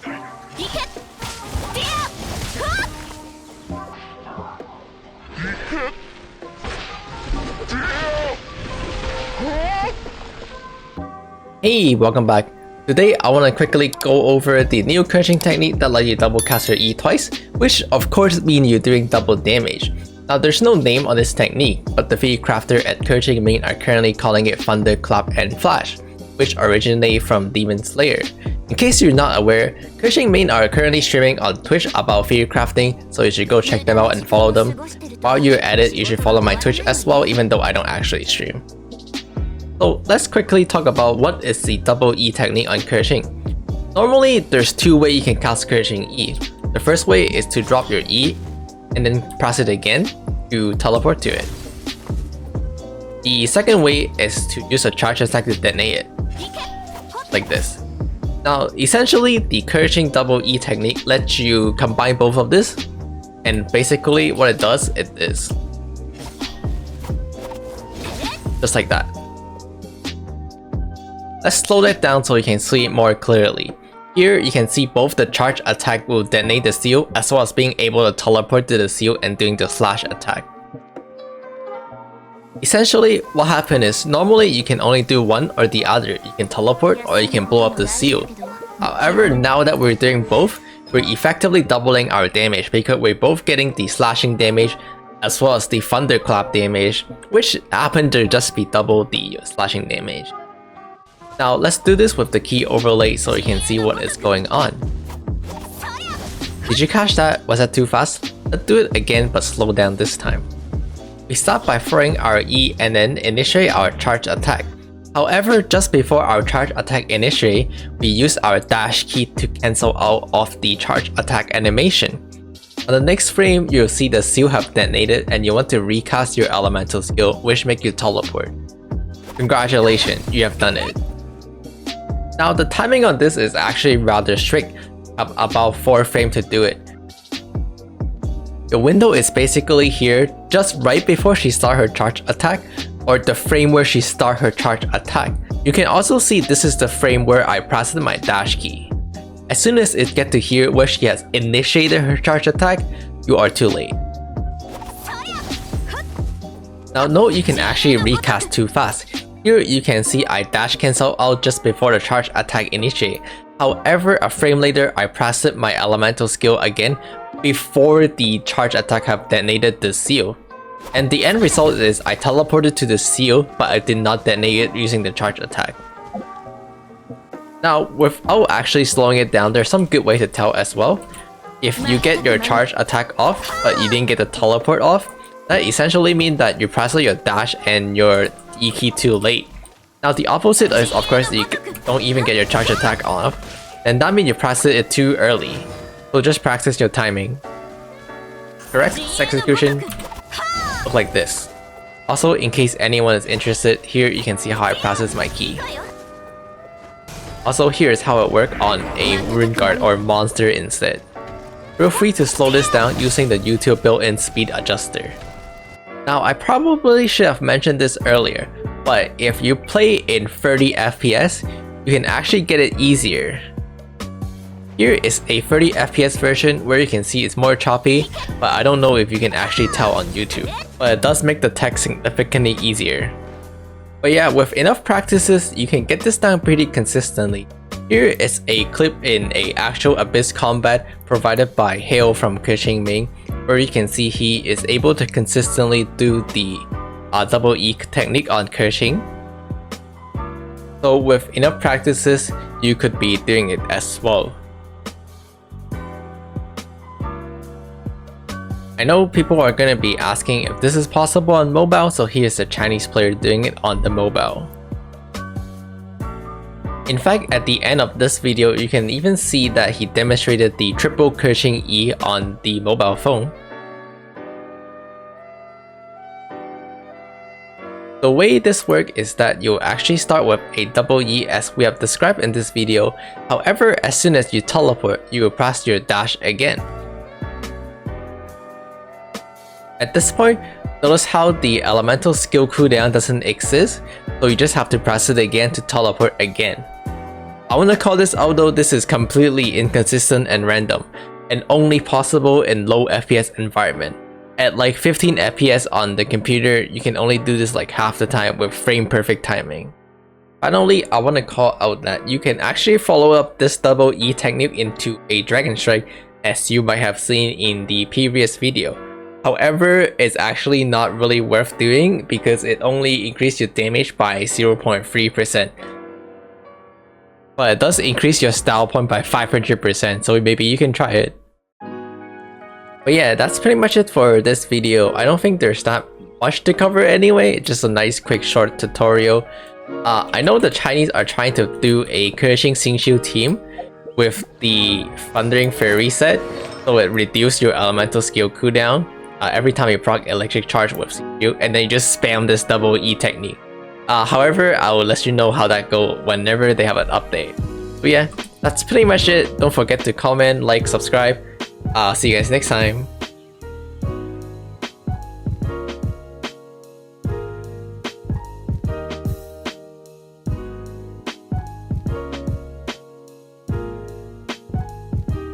Hey, welcome back. Today I want to quickly go over the new cursing technique that lets you double cast your E twice, which of course means you're doing double damage. Now there's no name on this technique, but the video crafter at KEQING MAIN are currently calling it Thunderclap and Flash, which originate from Demon Slayer. In case you're not aware, KEQING MAIN are currently streaming on Twitch about video crafting, so you should go check them out and follow them. While you're at it, you should follow my Twitch as well, even though I don't actually stream. So let's quickly talk about what is the double E technique on Keqing. Normally, there's two ways you can cast Keqing E. The first way is to drop your E and then press it again to teleport to it. The second way is to use a charge attack to detonate it, like this. Now, essentially, the Keqing double E technique lets you combine both of this, and basically what it does, it is just like that. Let's slow that down so you can see it more clearly. Here you can see both the charge attack will detonate the seal as well as being able to teleport to the seal and doing the slash attack. Essentially, what happened is normally you can only do one or the other. You can teleport or you can blow up the seal. However, now that we're doing both, we're effectively doubling our damage because we're both getting the slashing damage as well as the thunderclap damage, which happened to just be double the slashing damage. Now let's do this with the key overlay so you can see what is going on. Did you catch that? Was that too fast? Let's do it again but slow down this time. We start by throwing our E and then initiate our charge attack. However, just before our charge attack initiate, we use our dash key to cancel out of the charge attack animation. On the next frame, you'll see the seal have detonated and you want to recast your elemental skill, which makes you teleport. Congratulations, you have done it. Now the timing on this is actually rather strict, about 4 frames to do it. The window is basically here just right before she starts her charge attack, or the frame where she starts her charge attack. You can also see this is the frame where I pressed my dash key. As soon as it gets to here where she has initiated her charge attack, you are too late. Now note you can actually recast too fast. Here you can see I dash cancel out just before the charge attack initiate. However, a frame later I pressed my elemental skill again before the charge attack have detonated the seal. And the end result is I teleported to the seal but I did not detonate it using the charge attack. Now without actually slowing it down, there's some good way to tell as well. If you get your charge attack off but you didn't get the teleport off, that essentially means that you press your dash and your E key too late. Now the opposite is of course you don't even get your charge attack off, and that means you press it too early. So just practice your timing. Correct execution look like this. Also, in case anyone is interested, here you can see how I process my key. Also, here's how it works on a rune guard or monster instead. Feel free to slow this down using the YouTube built-in speed adjuster. Now I probably should have mentioned this earlier, but if you play in 30 FPS, you can actually get it easier. Here is a 30 FPS version where you can see it's more choppy, but I don't know if you can actually tell on YouTube. But it does make the text significantly easier. But yeah, with enough practices, you can get this down pretty consistently. Here is a clip in a actual Abyss combat provided by Hail from KEQING MAIN, where you can see he is able to consistently do the double E technique on Keqing. So with enough practices, you could be doing it as well. I know people are gonna be asking if this is possible on mobile, so here's a Chinese player doing it on the mobile. In fact, at the end of this video, you can even see that he demonstrated the triple Keqing E on the mobile phone. The way this works is that you'll actually start with a double E as we have described in this video. However, as soon as you teleport, you will press your dash again. At this point, notice how the elemental skill cooldown doesn't exist, so you just have to press it again to teleport again. I want to call this out though, this is completely inconsistent and random, and only possible in low FPS environment. At like 15 FPS on the computer, you can only do this like half the time with frame perfect timing. Finally, I want to call out that you can actually follow up this double E technique into a Dragon Strike, as you might have seen in the previous video. However, it's actually not really worth doing because it only increases your damage by 0.3%. But it does increase your style point by 500%, so maybe you can try it. But yeah, that's pretty much it for this video. I don't think there's that much to cover anyway, just a nice quick short tutorial. I know the Chinese are trying to do a Keqing Xingqiu team with the Thundering Fairy set, so it reduces your elemental skill cooldown every time you proc electric charge with Xingqiu, and then you just spam this double E technique. However, I will let you know how that goes whenever they have an update. But yeah, that's pretty much it. Don't forget to comment, like, subscribe. See you guys next time.